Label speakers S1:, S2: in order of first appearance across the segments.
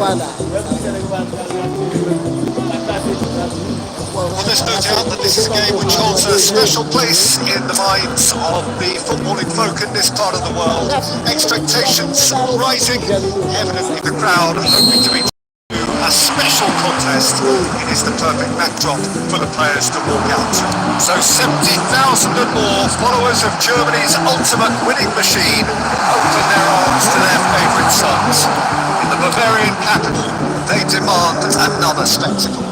S1: Well, there's no doubt that this is a game which holds a special place in the minds of the footballing folk in this part of the world. Expectations rising, evidently the crowd hoping to be a special contest. It is the perfect backdrop for the players to walk out to. So 70,000 and more followers of Germany's ultimate winning machine open their arms to their favourite sons. In the Bavarian capital, they demand another spectacle.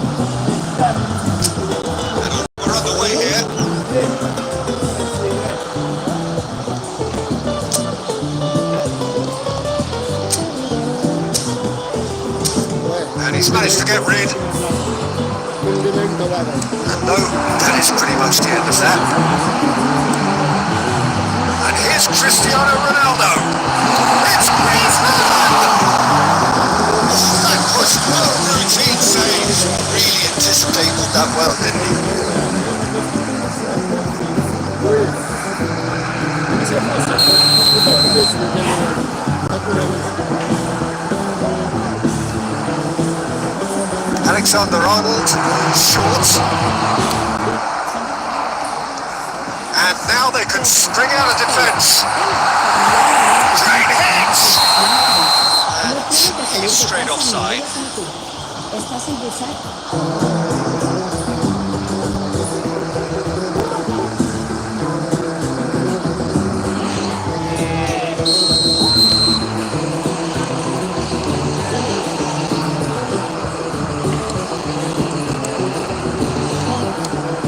S1: We're underway here. And he's managed to get rid. And no, that is pretty much the end of that. And here's Cristiano Ronaldo. It's Griezmann! That was no routine save. Really anticipated that well, didn't he? Alexander-Arnold, short. And now they can spring out of defence. Great hits! And he's straight offside.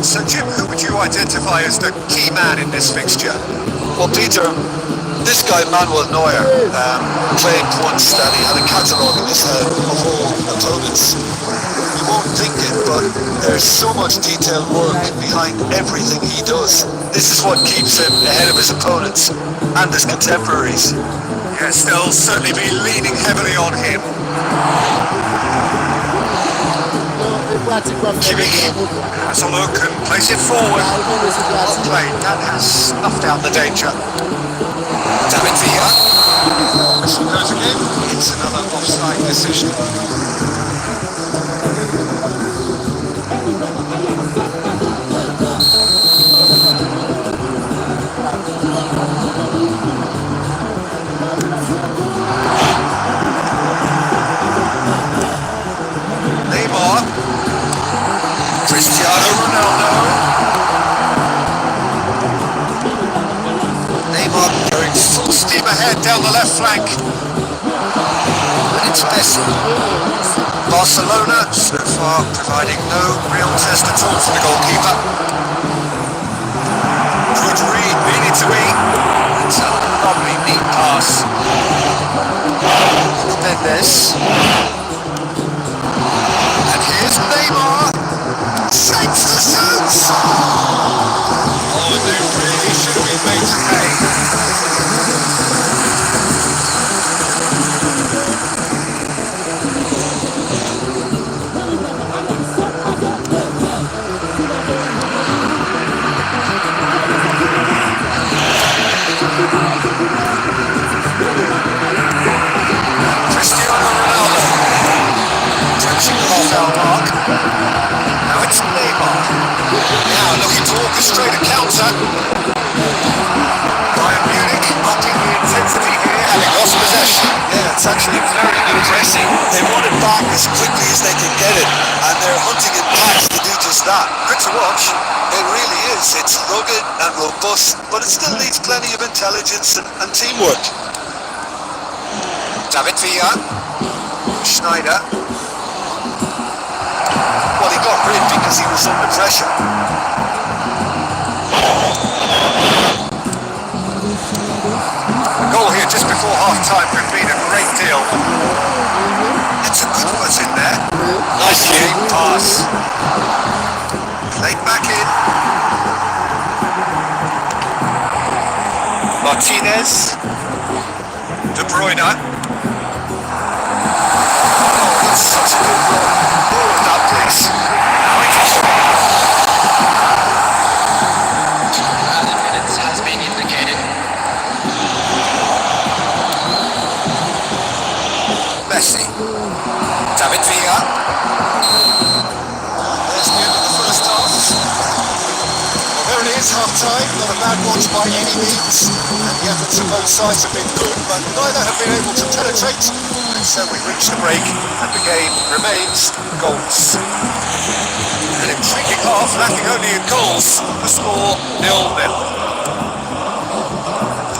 S1: So Jim, who would you identify as the key man in this fixture?
S2: Well, Peter, this guy Manuel Neuer claimed once that he had a catalogue in his head of all opponents. You won't think it, but there's so much detailed work behind everything he does. This is what keeps him ahead of his opponents and his contemporaries.
S1: Yes, they'll certainly be leaning heavily on him. Kimmich has a look and plays it forward. Well played, that has snuffed out the danger. David Villa. Whistle goes again. It's another offside decision. Cristiano Ronaldo. Neymar going full steam ahead down the left flank. And it's Messi. Barcelona so far providing no real test at all for the goalkeeper. Good read, needed to be. It's a lovely neat pass. Mendes. And here's Neymar. Shakes the shoots! Oh, they really should have been made to pay. Cristiano Ronaldo touching the half-hour mark. Now it's Neymar. Now looking to orchestrate a counter. Bayern Munich upping the intensity here, having lost possession.
S2: Yeah, it's actually very good pressing. They want it back as quickly as they can get it, and they're hunting in packs to do just that.
S1: Good to watch.
S2: It really is. It's rugged and robust, but it still needs plenty of intelligence and teamwork.
S1: David Villa. Schneider.
S2: Well, he got rid because he was under pressure.
S1: A goal here just before half-time could mean a great deal. It's a good one in there.
S2: Nice game.
S1: Pass. Played back in. Martinez. De Bruyne. Oh, it's such a good goal. More of that, please. Now it is.
S3: Minutes has been indicated.
S1: Messi. It's half-time, not a bad watch by any means, and the efforts of both sides have been good, but neither have been able to penetrate, and so we reach the break, and the game remains goals. An intriguing half, lacking only in goals, the score 0-0.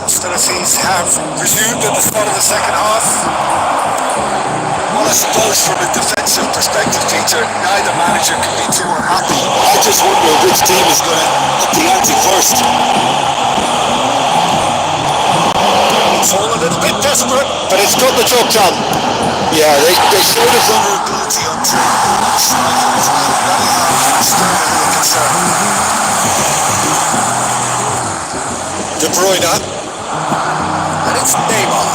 S1: Hostilities have resumed at the start of the second half. Well, I suppose from a defensive perspective, Peter, neither manager can be too unhappy.
S2: I just wonder which team is going to up the ante first.
S1: It's all a little bit desperate,
S2: But it's got the job done. Yeah, they showed a vulnerability on strikers, and that is still a concern. De Bruyne.
S1: and it's Neymar.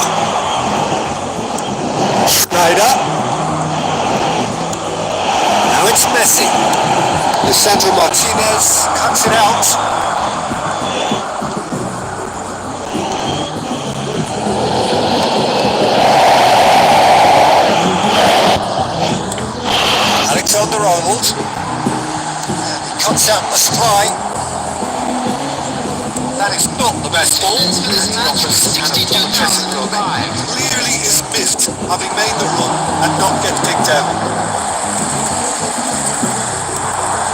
S2: Schneider.
S1: Now it's Messi.
S2: Lisandro
S1: Martinez cuts it out. Alexander-Arnold. He cuts out the supply. That is not the best ball. Clearly is missed, having made the run and not get picked out.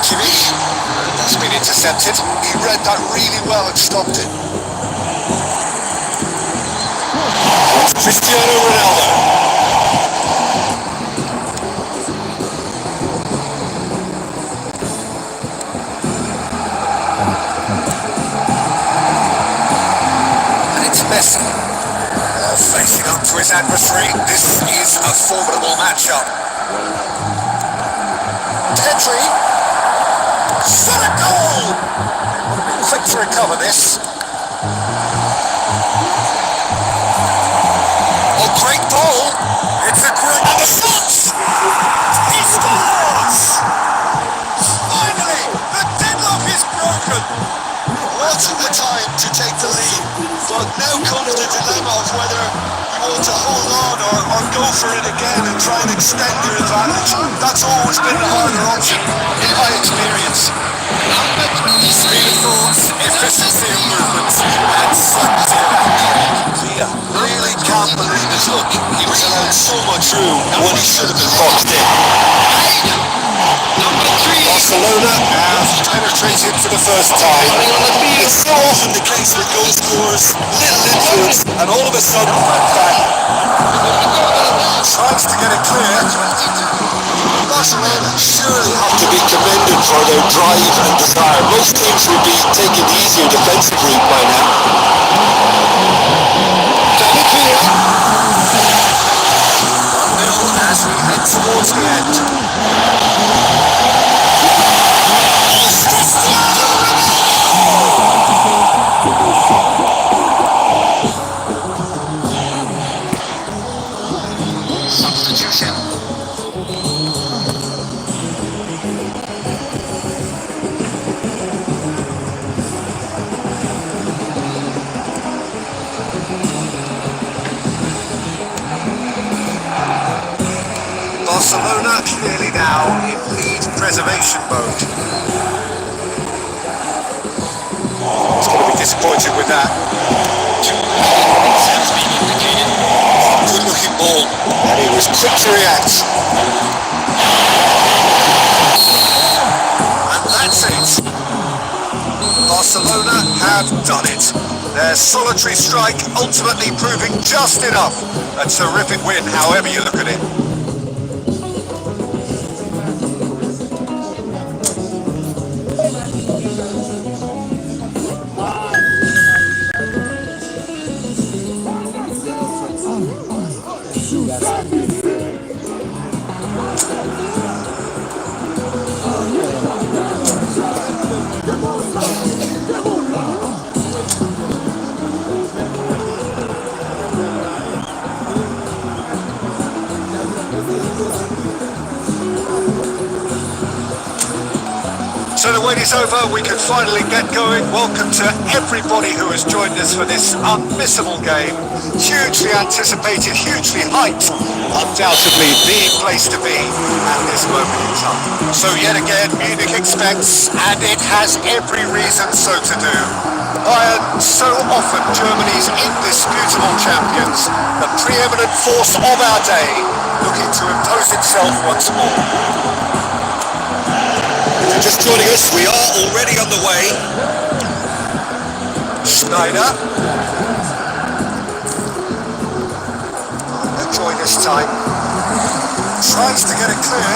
S1: Kimmich, that's been intercepted. He read that really well and stopped it. Cristiano Ronaldo. Messi, facing up to his adversary. This is a formidable matchup. Pedri, shot a goal! Quick to recover this. A great ball. It's a great and the shots. He scores! Finally, the deadlock is broken. Wasn't the time to take the lead, but now comes the dilemma of whether you want to hold on or go for it again and try and extend your advantage. That's always been the harder option, in my experience. Speed of thought, efficiency of movement, and certainty of outcome. Really can't believe it. Look, he was allowed so much room when he should have been boxed in. Barcelona have penetrated for the first time. It's so often the case with goal scorers, little influence, and all of a sudden, bang. Tries to get it clear. Barcelona surely have to be commended for their drive and desire. Most teams would be taking the easier defensive route by now. Can it clear? 1-0 as we head towards the end. Substitution. Barcelona clearly now in lead preservation mode. It's going to be disappointed with that. Good looking ball, and he was quick to react. And that's it. Barcelona have done it. Their solitary strike ultimately proving just enough. A terrific win, however you look at it. wait is over, we can finally get going. Welcome to everybody who has joined us for this unmissable game. Hugely anticipated, hugely hyped, undoubtedly the place to be at this moment in time. So yet again, Munich expects, and it has every reason so to do. Bayern, so often Germany's indisputable champions, the preeminent force of our day, looking to impose itself once more.
S2: Just joining us, we are already on the way.
S1: Schneider. No joy this time. Tries to get it clear.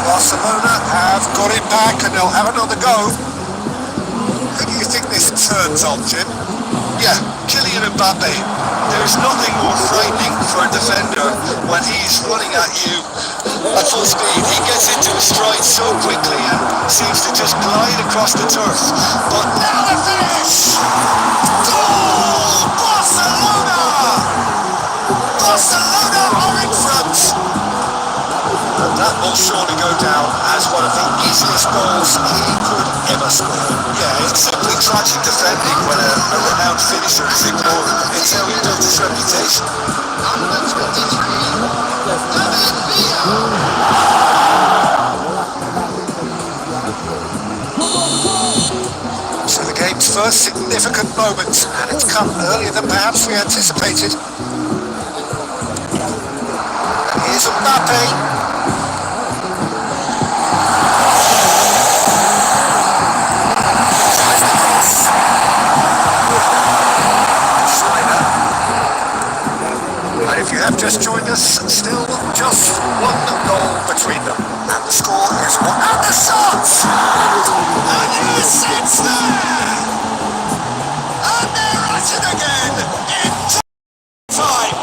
S1: Barcelona have got it back and they'll have another go. Who do you think this turns on, Jim?
S2: Yeah, Kylian Mbappe. There's nothing more frightening for a defender when he's running at you at full speed. He gets into his stride so quickly and seems to just glide across the turf. But
S1: Now the finish! Goal! Barcelona! Barcelona are in front! And that will surely go down as one of the easiest goals he could ever score.
S2: yeah, it's simply tragic defending when a renowned finisher is ignored. It's how he built his reputation.
S1: So the game's first significant moment, and it's come earlier than perhaps we anticipated. And here's Mbappe. And if you have just joined us, still just one goal between them. And the score is one. And the shots! And yes, it's there! And they're at it again in time.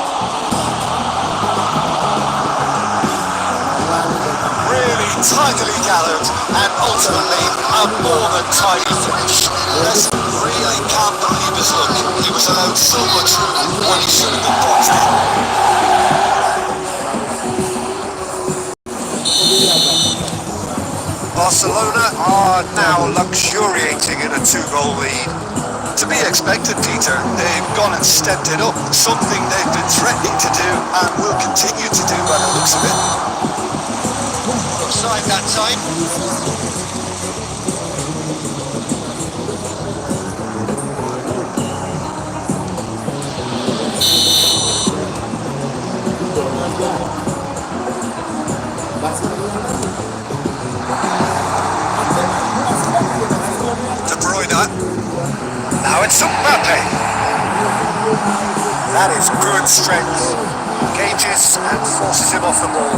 S1: Really tidily gathered and ultimately a more than tidy finish.
S2: Listen, really can't believe his luck. He was allowed so much room when he should have been boxed in.
S1: Barcelona are now luxuriating in a 2-goal lead.
S2: To be expected, Peter. They've gone and stepped it up. Something they've been threatening to do and will continue to do by the looks of it.
S1: Offside that time. Now it's Mbappe. That is good strength. Engages and forces him off the ball.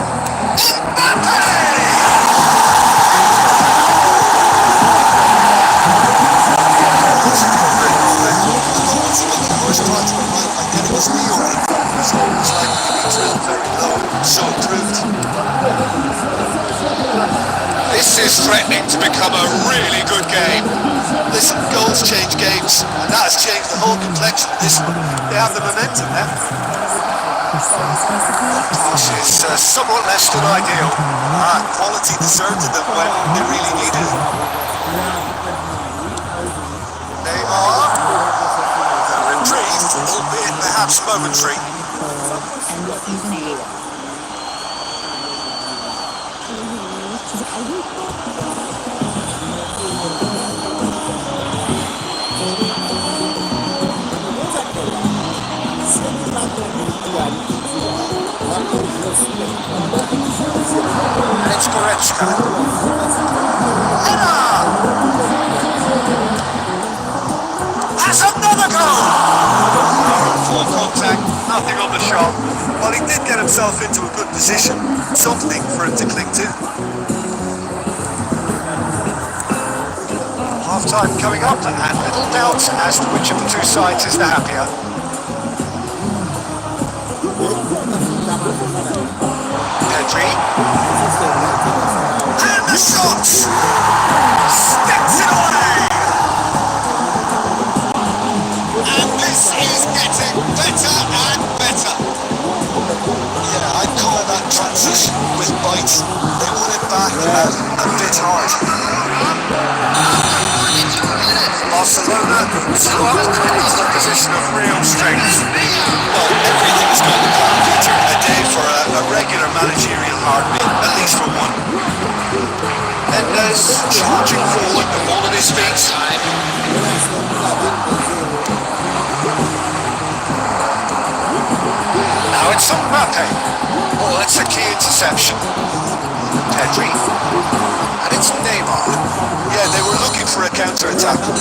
S1: This is threatening to become a really good game.
S2: Listen, goals change games, and that has changed the whole complexion of this one.
S1: They have the momentum now. Pass is somewhat less than ideal.
S2: Quality deserted them when they really needed it.
S1: They are reprieved, albeit perhaps momentary. And it's Goretzka. Header! That's another goal! Full contact, nothing on the shot. Well, he did get himself into a good position. Something for him to cling to. Half-time coming up, and little doubt as to which of the two sides is the happier. Pedri. And the shot! Sticks it away! And this is getting better and better.
S2: Yeah, I'd call that transition with bite. They won it back a bit hard.
S1: Barcelona still occupies the position of real strength.
S2: Well, everything is going to plan, Peter. A day for a regular managerial heartbeat, at least for one.
S1: Mendes charging forward, the ball at his feet. Now it's Mbappe. Oh, that's a key interception. Pedri. And it's Neymar.
S2: Yeah, they were looking for a counter-attack.
S1: And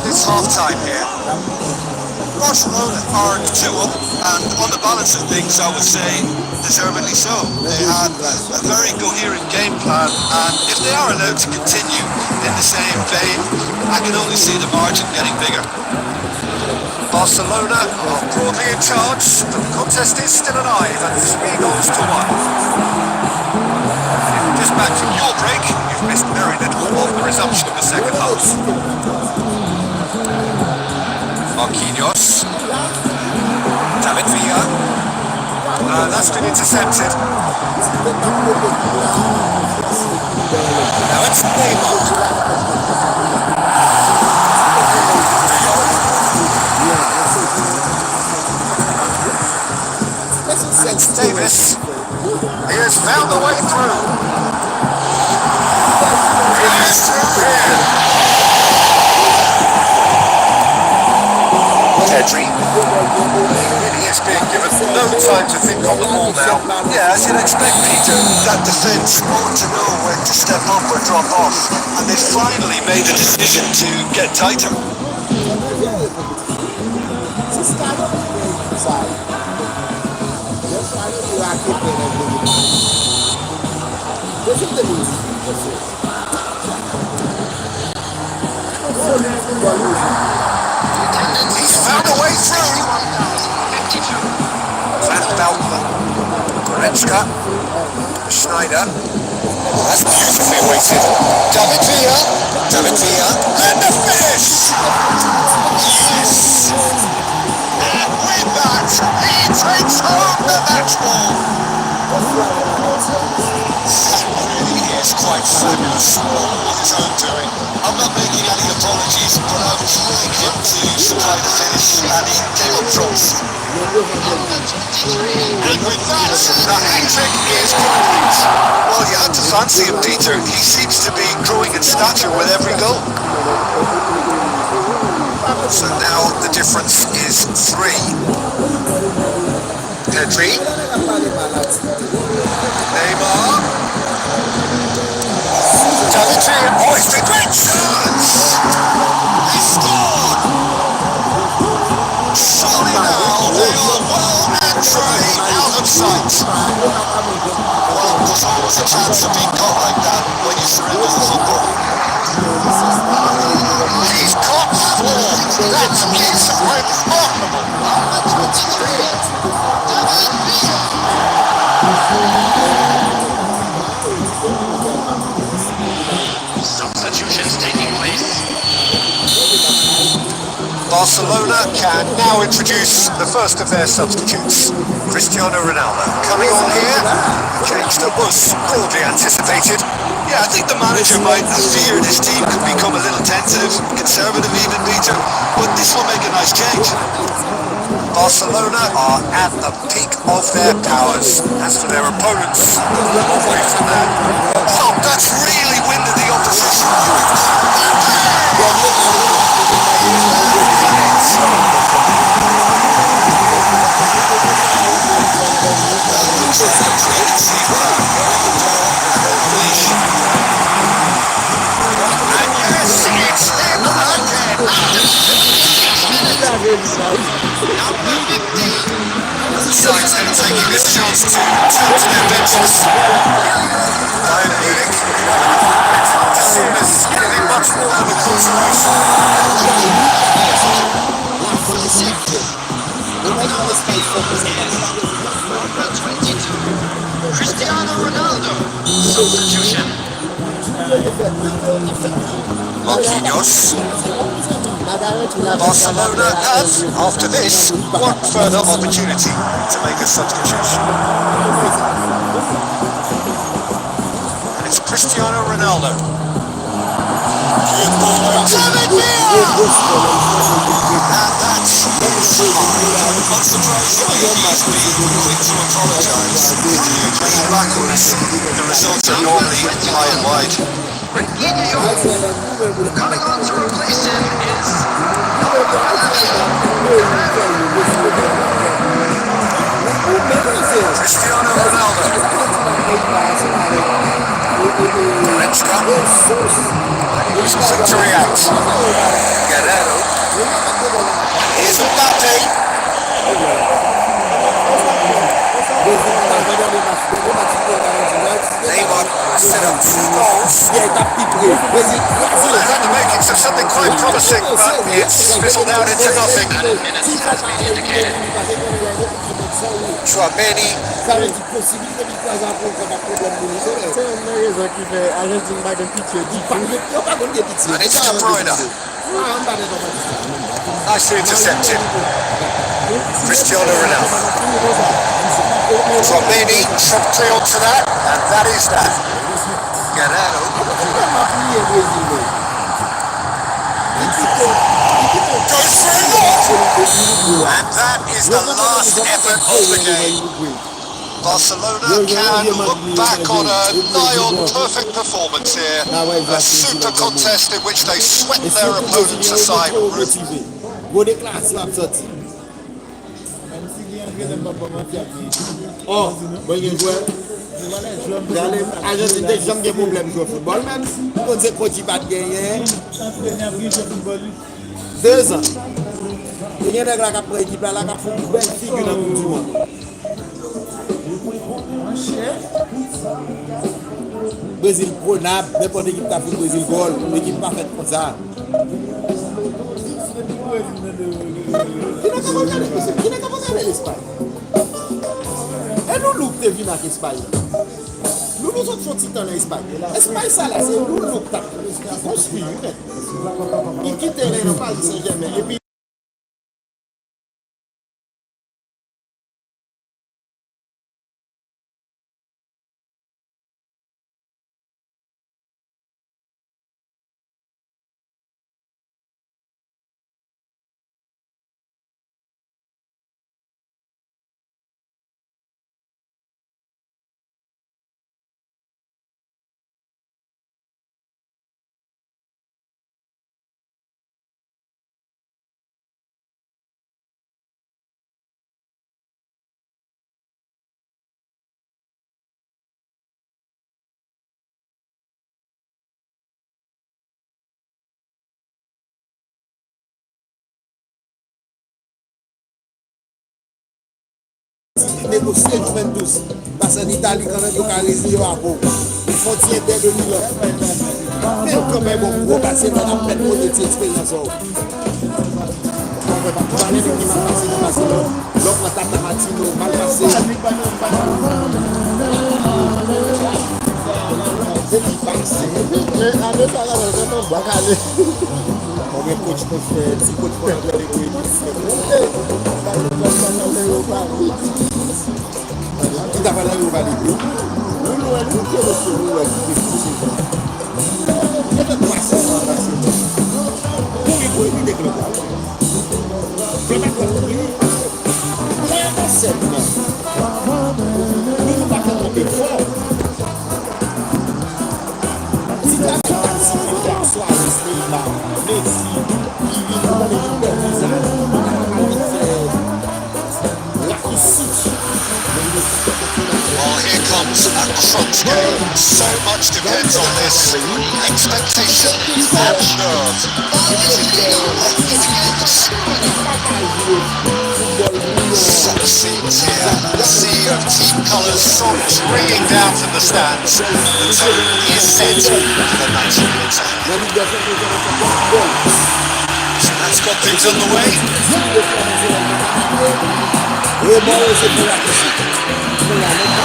S1: it's half-time here.
S2: Barcelona are 2 up, and on the balance of things, I would say deservedly so. They had a very coherent game plan, and if they are allowed to continue in the same vein, I can only see the margin getting bigger.
S1: Barcelona are broadly in charge, but the contest is still alive at 3 goals to 1. Just back from your break, you've missed very little of the resumption of the second half. Marquinhos. David Villa. That's been intercepted. Now it's Neymar. It's Davis. He has found the way through. He is through here. Pedri. He is being given no time to think on the ball now.
S2: Yeah, as you'd expect, Peter, that defence ought to know when to step up or drop off, and they finally made a decision to get tighter.
S1: He's found a way through. Van Beltman. Goretzka. Schneider. That's beautifully weighted. David Villa. David Villa. And the finish! Yes! And with that, he takes home the match ball. That really is quite fabulous. All of his own doing.
S2: I'm not making any apologies, but I was willing him to supply the finish, and he came up trumps.
S1: And with that, the hat-trick is complete.
S2: Well, you had to fancy him, Peter. He seems to be growing in stature with every goal.
S1: So now the difference is 3. Pedri. Neymar. David Villa. Oh, it's been great chance. He scored. Surely now they are well and truly out of sight.
S2: Well, there's always a chance of being caught like that when you surrender the football.
S1: He's caught 4. That is remarkable.
S3: Substitutions taking place.
S1: Barcelona can now introduce the first of their substitutes, Cristiano Ronaldo. Coming on here, a change that was broadly anticipated.
S2: Yeah, I think the manager might have feared his team could become a little tentative, conservative even, Peter, but this will make a nice change.
S1: Barcelona are at the peak of their powers. As for their opponents, away from that.
S2: Oh, that's really winded the opposition.
S1: Sides then taking this chance to turn to their benches. Bayern Munich. It's hard to see this anything much more than a consolation.
S3: Cristiano Ronaldo. Substitution.
S1: Marquinhos. Barcelona have, after this, one further opportunity to make a substitution. And it's Cristiano Ronaldo. Good ball out to Medina! And that's his high. Unsurprisingly, he's been quick to apologise. Huge aim backwards. The results are normally high and wide.
S3: Coming on to replace him is number 11.
S2: Cristiano Ronaldo. Goretzka.
S1: Who's quick to react?
S2: Guerrero.
S1: Here's Mbappe.
S2: Neymar set up 2 goals.
S1: Well, they had the makings of something quite promising, but it's fizzled out into nothing.
S3: Added minutes has been indicated.
S2: Chouameni. And it's De Bruyne.
S1: Nicely intercepted.
S2: Cristiano Ronaldo.
S1: Chouameni chopped clear onto that, and that is that.
S2: Guerrero.
S1: Goes for a look! And that is the last effort of the game. Barcelona can look back on a nigh-on perfect performance here. A super contest in which they swept their opponents aside.
S4: Oh, bonne joueur. Argentine n'a jamais de problème sur le football, même. On sait qu'on n'a pas gagné. 2 ans. Il y a des gens qui ont pris l'équipe là, qui font une belle figure dans le monde. Brésil prenable, n'importe qui a fait Brésil goal, l'équipe parfaite comme ça. Qui n'a pas gagné l'Espagne? Et nous, look, t'es venu avec l'Espagne. Nous autres sommes titans en Espagne. L'Espagne, ça là, c'est nous, look, t'as construit. Il quitte le Paris Saint-Germain. Et puis, négocier Juventus. Parce qu'en Italie, quand même, il y a résident à Beau. Ils font tirer de Milan. Mais quand même, on va passer dans la peine pour cette expérience. On va pas parler de qui m'a passé dans Barcelone. L'autre, la Tata Martino, mal passé. C'est qui passe. Mais avec ça, là, on va aller. On va coach pour faire, si coach pour faire les couilles. Qui t'a parlé au Valais? Nous, qui est le second, qui est poussé. Il y a des croissants dans la saison. Pour lui des clubs. C'est pas comme lui. Il y a un segment. Nous, nous pas faire fort. Si tu as fait partie de François, Neymar, Messi, qui vit dans les jours de visage,
S1: Well, here comes a crunch game. So much depends on this. Expectation and nerve. Some scenes here. A sea of team colours, songs ringing down from the stands. The tone is set for the 90 minutes ahead. So that's got things on the way.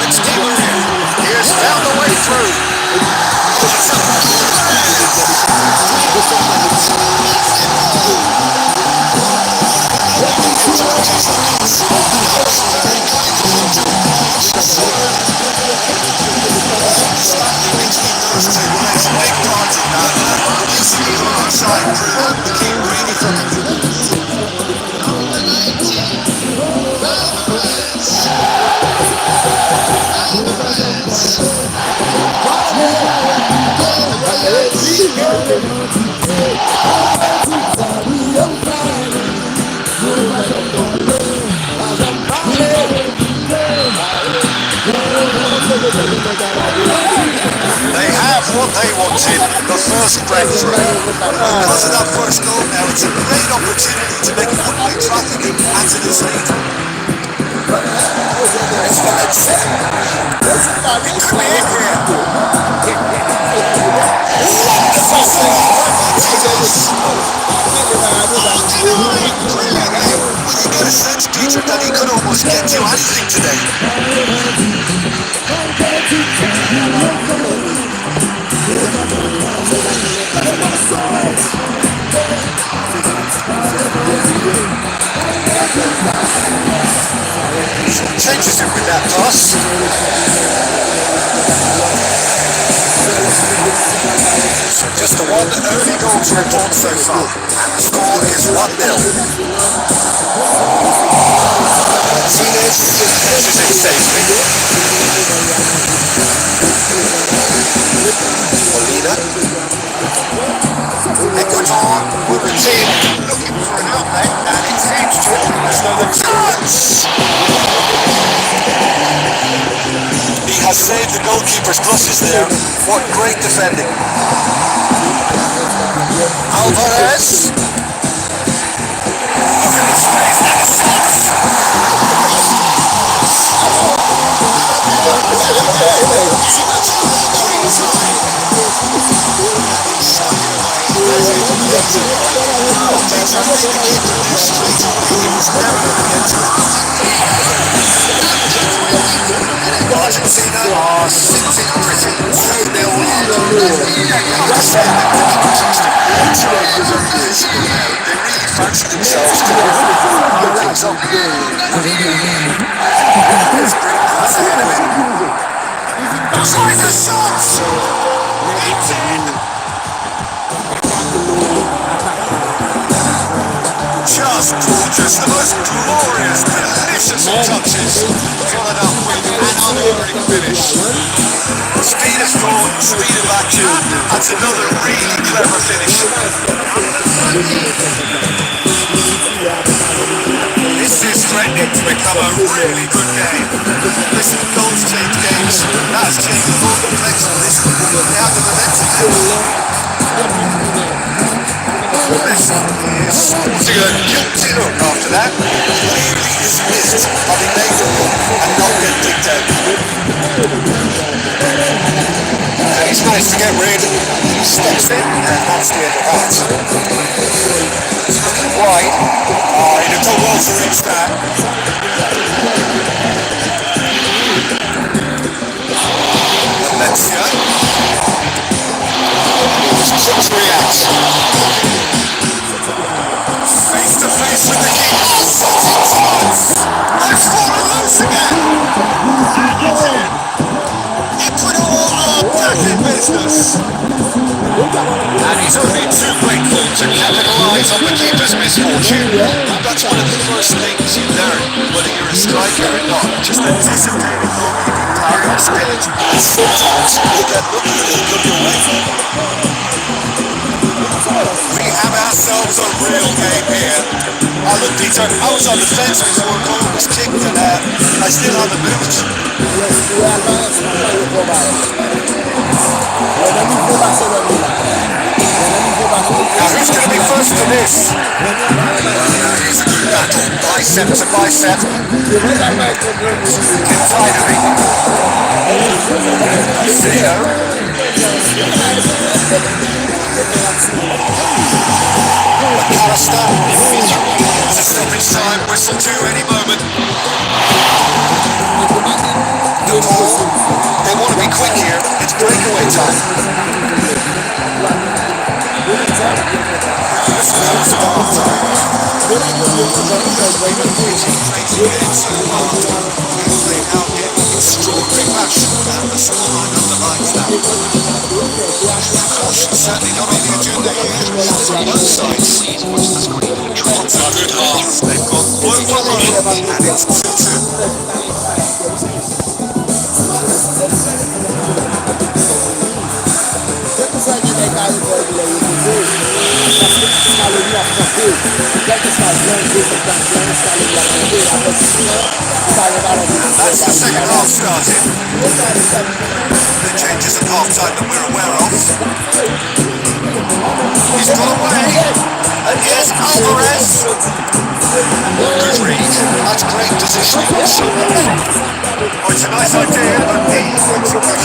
S1: It's Di Maria. He has found the way through. Between those two, there's a big part in that.
S2: improved, became really fucking good. They have what they wanted, the first breakthrough. Because of that first goal now, it's a great opportunity to make it one-way traffic and add to this lead. It's fucking sick. It could be it here. Wonderful save by Martinez. Brilliant, eh? Well, you get a sense, Peter, that he could almost get you anything today. Changes it with that pass. So just the one early goal to report so far. And the score is 1-0. Martinez finishes it safely. Molina. Ecuador will retain, looking for an outlet, and it seems to there's another chance. He has saved the goalkeeper's crosses there. What great defending. Alvarez. Argentina are sitting pretty. 2-0 They really fancy themselves to open things up. There's great pass ahead of him. Tries a shot! It's in! Just gorgeous, the most glorious, delicious of touches. Followed up with an unerring finish. Speed of thought, speed of action. That's another really clever finish. This is threatening to become a really good game. Listen, goals change games. That's changed the whole complex of this one. They have the momentum now. Messi is sporting a guilty look after that. Clearly is missed having made the run and not get kicked out. And he's managed to get rid. He steps in and that's the end of that. He's looking wide. He'd have done well to reach that. Valencia. He's quick to react. Face to face with the keeper. I've fallen loose again. Ecuador are back in business. And he's only too grateful to capitalise on the keeper's misfortune. And that's one of the first things you learn, whether you're a striker or not. Just anticipating goalkeeping power and spirit. And sometimes you get lucky and it'll come your way. We have ourselves a real game here. Look, Peter, I was on the fence before a goal was kicked and I still on the boot. Now who's going to be first to this? Here's a good battle, bicep to bicep. Get tired of it. McAllister. It's a stoppage time, whistle to any moment. The ball. They want to be quick here. It's breakaway time. This is football time. Crazy game so hard. Can't play out yet.
S1: extraordinary match, and the scoreline underlines that. Caution certainly not on the agenda here from both sides.
S3: What's the score?
S1: It's a good half. They've got global run, and it's 2-2.
S4: C'est pour ça qu'il y a des gars qui veulent les reposer. Parce que ça le lui a frappé. Quel que soit le plan, ça le lui a frappé. Après 6 ans, ça le va le
S1: That's the second half started. The changes at half time that we're aware of. He's got away, and here's Alvarez. Good read. That's great positioning also. Oh, it's a nice idea, but the execution was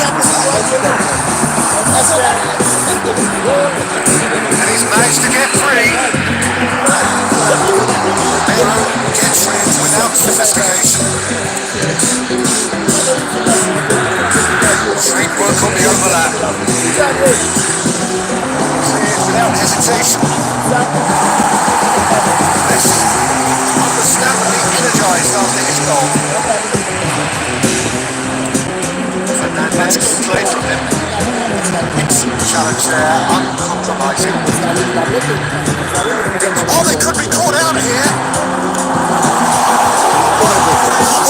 S1: and he's managed to get free. Mero gets it without sophistication. Great work on the overlap. Cleared without hesitation. This understandably energized after his goal. And that's good play from him. Excellent challenge there, uncompromising. Oh, they could be caught out here.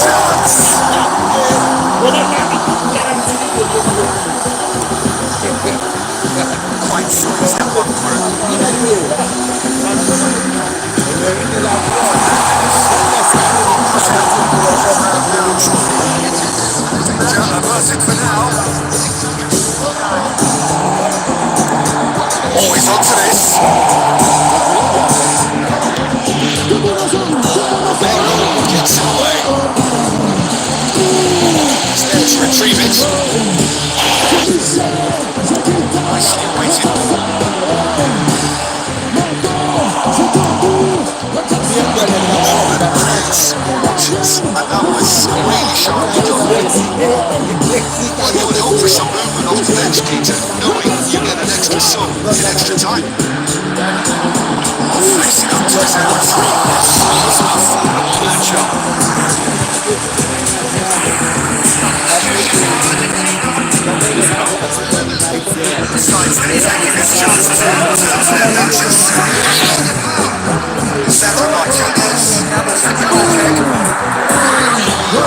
S1: Chance. Quite squeezed that one through. Averted for now. Oh, he's onto this. Mero gets it away. He's there to retrieve it. Nicely weighted. And that was really sharply done. Well, you would hope for some movement off the bench, Peter, knowing you get an extra sub in extra time. Facing up to his error 3. It's a formidable matchup. Besides that he's taking his chances out of their matches. Sandro Martinez, second goal kick. Oh,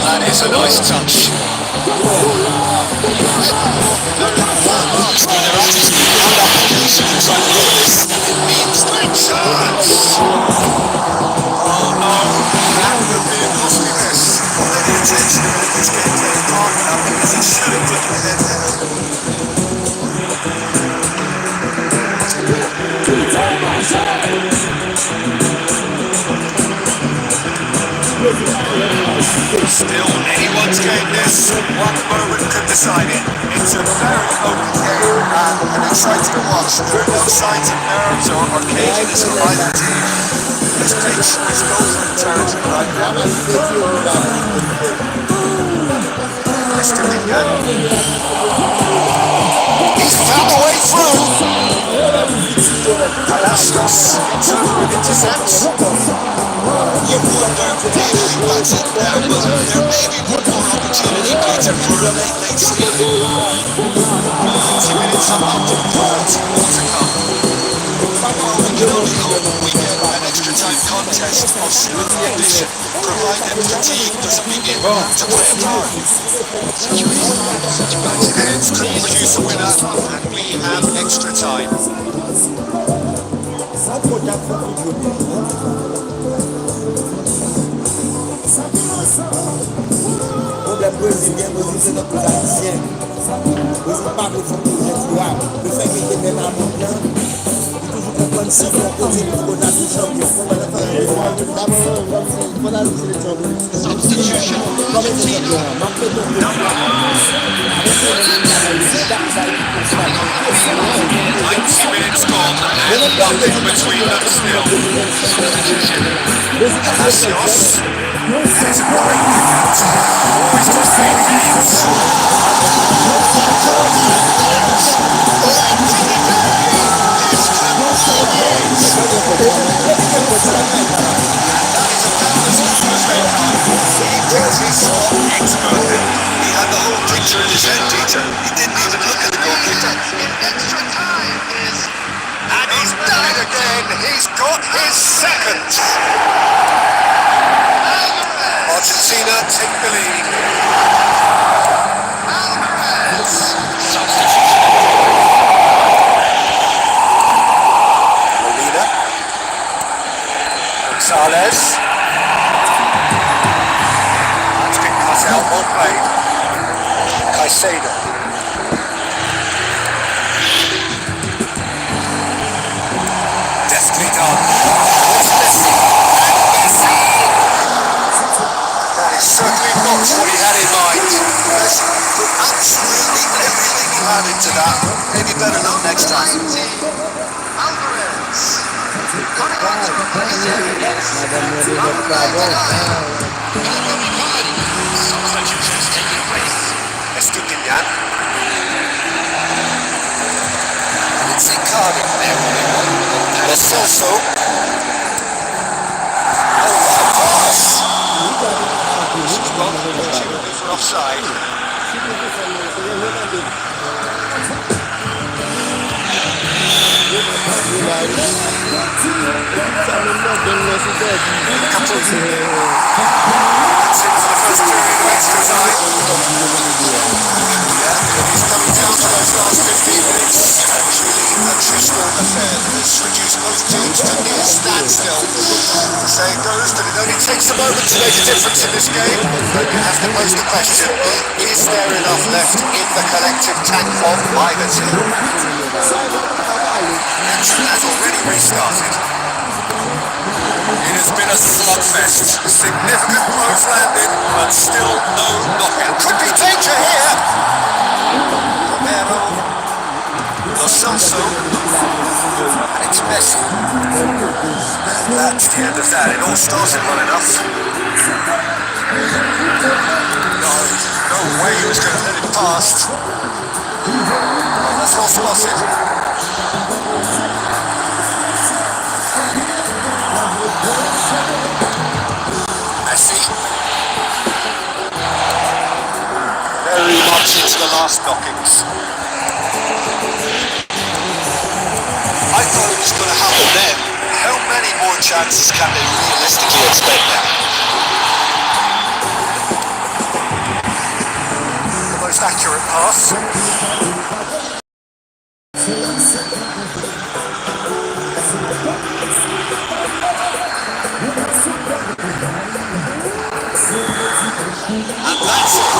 S1: that is a nice touch. It means great chance. Oh no, that would be a costly miss. The attention of this game plays hard enough because he should have put it in there. Still anyone's game this. One moment could decide it. It's a very open game and an exciting watch. There are no signs of nerves or cageiness from either team. This pitch is golden territory right now. Mr. Lincoln. He's found a way through. Palastos gets over with intercepts. You wonder if he bats it down, but there may be one more opportunity, Peter, for a late steal. 90 minutes are up, plenty more to come. Well, we can only hope we get an extra time contest of similar ambition, provided fatigue doesn't begin to play a part. 90 minutes could produce a winner, and we have extra time.
S4: Problème brésilien, c'est notre haïtien. Brésil pas de son projet, tu vois. Le fait qu'il est même à mon plan, il toujours comprendre si on continue pour qu'on a tout champion.
S3: Substitution.
S1: Minutes gone, and nothing between them still. Palacios. There's a great penalty. Always just saying games. He saw expertly.
S2: He had the whole picture in his head, Dieter. He didn't even look at the goalkeeper.
S1: In extra time is... And he's done it again. He's got his second.
S2: Argentina take the lead. Molina. Gonzalez. That's been cut out, well played. Caicedo. Deftly done. It's Messi. And Messi! That is certainly not what he had in mind. Messi put absolutely everything he had into that. Maybe better luck next time.
S1: Alvarez.
S3: Substitutions taking place.
S2: Estupinian. It's Icardi. Lo Celso. Oh, what a pass!
S1: She's gone. She will be for offside.
S2: That's it for the first period of extra time. Yeah, he's coming down to those last 15 minutes.
S1: Truly a two-scored affair that has reduced both teams to near standstill.
S2: The saying goes that it only takes a moment to make a difference in this game.
S1: But you have to pose the question, is there enough left in the collective tank of either team?
S2: Action has already restarted. It has been a slugfest. Significant blows landed, but still no knockout.
S1: Could be danger here! Romero,
S2: Lo Celso, and it's Messi. And that's the end of that. It all started well enough.
S1: no way he was going to let it past. Oh, that's well spotted.
S2: Messi. Very much into the last knockings. I thought it was going to happen then. How many more chances can they realistically expect now?
S1: The most accurate pass.
S2: And that's it.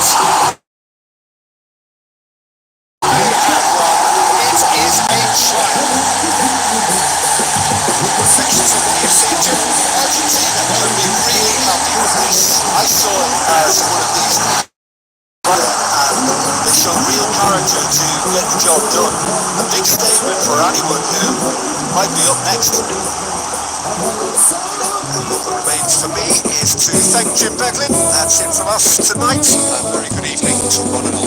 S1: It is a triumph. Reflections of what you've seen, Jim. Argentina can be really happy with this.
S2: I saw it as one of these. And they show real character to get the job done. A big statement for anyone who might be up next.
S1: What remains for me is to thank Jim Beglin. That's it from us tonight.
S2: A very good evening to one and all.